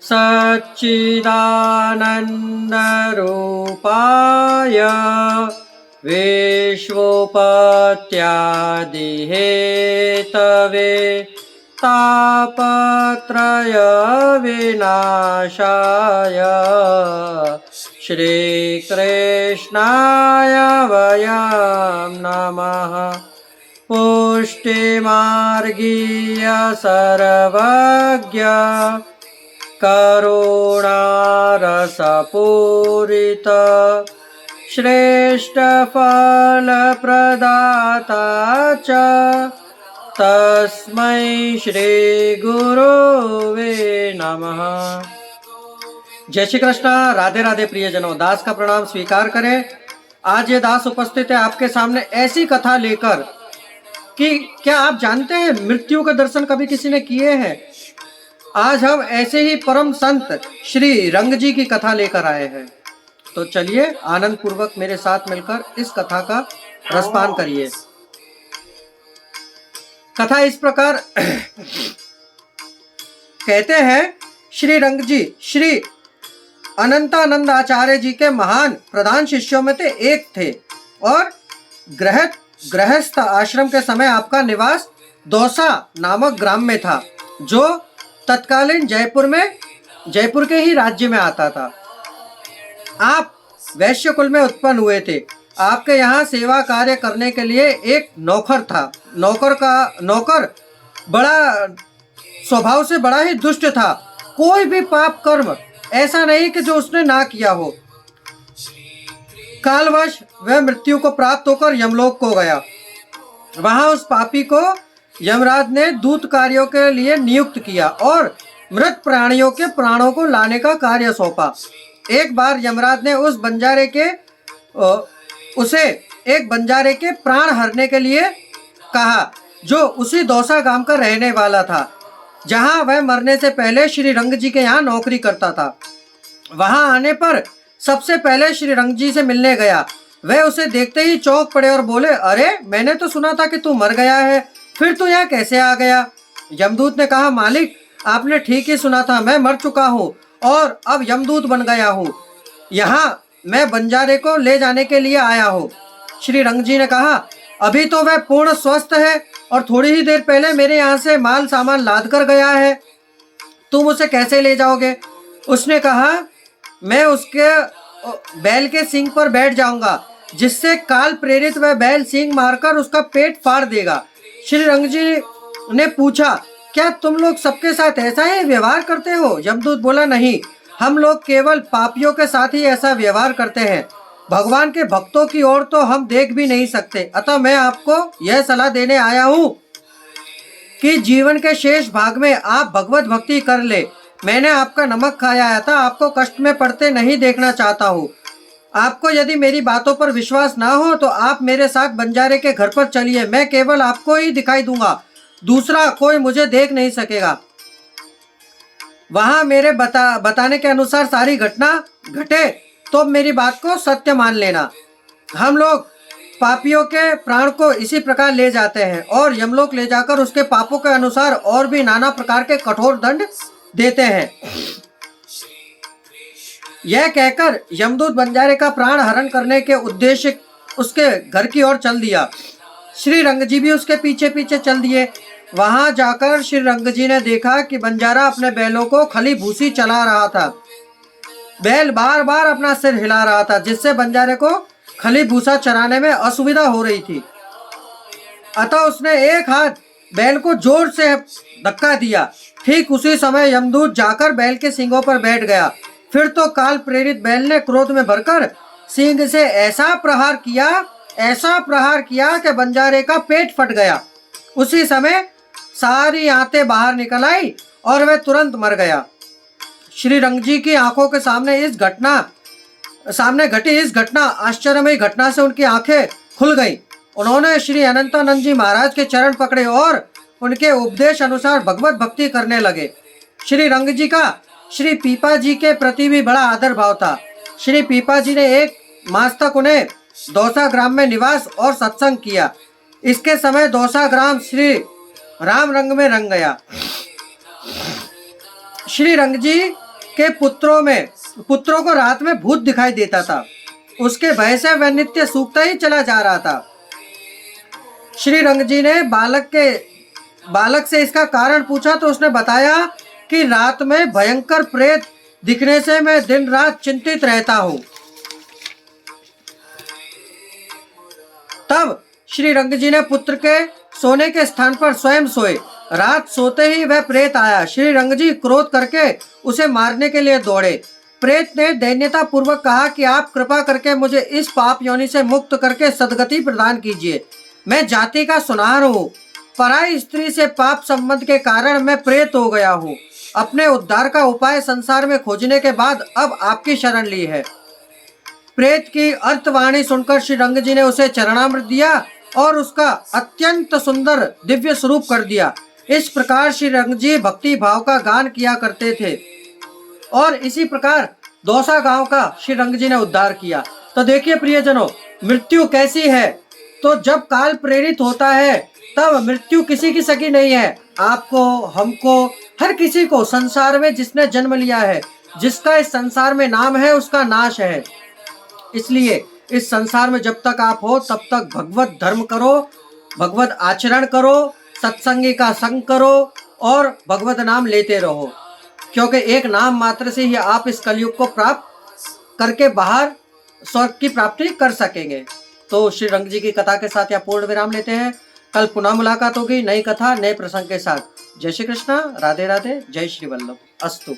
सच्चिदानन्दरूपाय विश्वोपत्यादिहेतवे तापत्रय विनाशाय श्रीकृष्णाय वयं नमः। पुष्टिमार्गीय सर्वज्ञ करुणारसपूरित श्रेष्ठ फलप्रदाता च तस्मै श्री गुरुवे नमः। जय श्री कृष्ण। राधे राधे प्रियजनों, दास का प्रणाम स्वीकार करें। आज ये दास उपस्थित है आपके सामने ऐसी कथा लेकर कि क्या आप जानते हैं मृत्यु के दर्शन कभी किसी ने किए हैं? आज हम ऐसे ही परम संत श्री रंग जी की कथा लेकर आए हैं। तो चलिए आनंद पूर्वक मेरे साथ मिलकर इस कथा का रसपान करिए। कथा इस प्रकार कहते हैं, श्री रंग जी श्री अनंतानंद आचार्य जी के महान प्रधान शिष्यों में एक थे और गृहस्थ आश्रम के समय आपका निवास दौसा नामक ग्राम में था, जो तत्कालीन जयपुर के ही राज्य में आता था। आप वैश्य कुल में उत्पन्न हुए थे। आपके यहाँ सेवा कार्य करने के लिए एक नौकर था। नौकर बड़ा स्वभाव से बड़ा ही दुष्ट था। कोई भी पाप कर्म ऐसा नहीं कि जो उसने ना किया हो। कालवश वह मृत्यु को प्राप्त होकर यमलोक को गया। वहां उस पापी को यमराज ने दूत कार्यों के लिए नियुक्त किया और मृत प्राणियों के प्राणों को लाने का कार्य सौंपा। एक बार यमराज ने उसे एक बंजारे के प्राण हरने के लिए कहा, जो उसी दौसा गांव का रहने वाला था, जहां वह मरने से पहले श्री रंग जी के यहाँ नौकरी करता था। वहां आने पर सबसे पहले श्री रंग जी से मिलने गया। वह उसे देखते ही चौंक पड़े और बोले, अरे मैंने तो सुना था कि तू मर गया है, फिर तू यहाँ कैसे आ गया? यमदूत ने कहा, मालिक आपने ठीक ही सुना था, मैं मर चुका हूँ और अब यमदूत बन गया हूँ। यहाँ मैं बंजारे को ले जाने के लिए आया हूँ। श्री रंग जी ने कहा, अभी तो वह पूर्ण स्वस्थ है और थोड़ी ही देर पहले मेरे यहाँ से माल सामान लाद कर गया है, तुम उसे कैसे ले जाओगे? उसने कहा, मैं उसके बैल के सींग पर बैठ जाऊंगा, जिससे काल प्रेरित वह बैल सींग मारकर उसका पेट फाड़ देगा। श्री रंग जी ने पूछा, क्या तुम लोग सबके साथ ऐसा ही व्यवहार करते हो? यमदूत बोला, नहीं, हम लोग केवल पापियों के साथ ही ऐसा व्यवहार करते हैं। भगवान के भक्तों की ओर तो हम देख भी नहीं सकते। अतः मैं आपको यह सलाह देने आया हूँ कि जीवन के शेष भाग में आप भगवत भक्ति कर ले। मैंने आपका नमक खाया था, आपको कष्ट में पड़ते नहीं देखना चाहता हूँ। आपको यदि मेरी बातों पर विश्वास ना हो तो आप मेरे साथ बंजारे के घर पर चलिए। मैं केवल आपको ही दिखाई दूंगा, दूसरा कोई मुझे देख नहीं सकेगा। वहां मेरे बताने के अनुसार सारी घटना घटे तो मेरी बात को सत्य मान लेना। हम लोग पापियों के प्राण को इसी प्रकार ले जाते हैं और यमलोक ले जाकर उसके पापों के अनुसार और भी नाना प्रकार के कठोर दंड देते हैं। यह कहकर यमदूत बंजारे का प्राण हरण करने के उद्देश्य उसके घर की ओर चल दिया। श्री रंग जी भी उसके पीछे पीछे चल दिए। वहां जाकर श्री रंग जी ने देखा कि बंजारा अपने बैलों को खली भूसी चला रहा था। बैल बार बार अपना सिर हिला रहा था, जिससे बंजारे को खली भूसा चराने में असुविधा हो रही थी। अतः उसने एक हाथ बैल को जोर से धक्का दिया। ठीक उसी समय यमदूत जाकर बैल के सींगों पर बैठ गया। फिर तो काल प्रेरित बैल ने क्रोध में भरकर सींग से ऐसा प्रहार किया कि बंजारे का पेट फट गया। उसी समय सारी आंतें बाहर निकल आई और वह तुरंत मर गया। श्री रंग जी की आंखों के सामने घटी इस घटना आश्चर्यमयी घटना से उनकी आंखें खुल गईं। उन्होंने श्री अनंतानंद जी महाराज के चरण पकड़े और उनके उपदेश अनुसार भगवत भक्ति करने लगे। श्री रंग जी का श्री पीपा जी के प्रति भी बड़ा आदर भाव था। श्री पीपा जी ने एक मास तक उन्हें दौसा ग्राम में निवास और सत्संग किया। इसके समय दौसा ग्राम श्री राम रंग में रंग गया। श्री रंग जी के पुत्रों को रात में भूत दिखाई देता था। उसके भय से वह नित्य सूखता ही चला जा रहा था। श्री रंग जी ने बालक से इसका कारण पूछा तो उसने बताया कि रात में भयंकर प्रेत दिखने से मैं दिन रात चिंतित रहता हूँ। तब श्री रंग जी ने पुत्र के सोने के स्थान पर स्वयं सोए। रात सोते ही वह प्रेत आया। श्री रंग जी क्रोध करके उसे मारने के लिए दौड़े। प्रेत ने दैन्यता पूर्वक कहा कि आप कृपा करके मुझे इस पाप योनि से मुक्त करके सदगति प्रदान कीजिए। मैं जाति का सुनार हूँ। पराई स्त्री से पाप संबंध के कारण मैं प्रेत हो गया हूँ। अपने उद्धार का उपाय संसार में खोजने के बाद अब आपकी शरण ली है। प्रेत की अर्थवाणी सुनकर श्री रंग जी ने उसे चरणामृत दिया और उसका अत्यंत सुंदर दिव्य स्वरूप कर दिया। इस प्रकार श्री रंग जी भक्ति भाव का गान किया करते थे और इसी प्रकार दौसा गांव का श्री रंग जी ने उद्धार किया। तो देखिए प्रियजनों, मृत्यु कैसी है। तो जब काल प्रेरित होता है तब मृत्यु किसी की सगी नहीं है। आपको, हमको, हर किसी को संसार में जिसने जन्म लिया है, जिसका इस संसार में नाम है, उसका नाश है। इसलिए इस संसार में जब तक आप हो तब तक भगवत धर्म करो, भगवत आचरण करो, सत्संगी का संग करो और भगवत नाम लेते रहो, क्योंकि एक नाम मात्र से ही आप इस कलयुग को प्राप्त करके बाहर स्वर्ग की प्राप्ति कर सकेंगे। तो श्री रंग जी की कथा के साथ यहाँ पूर्ण विराम लेते हैं। कल पुनः मुलाकात होगी नई कथा नए प्रसंग के साथ। जय श्री कृष्णा, राधे राधे, जय श्री वल्लभ। अस्तु।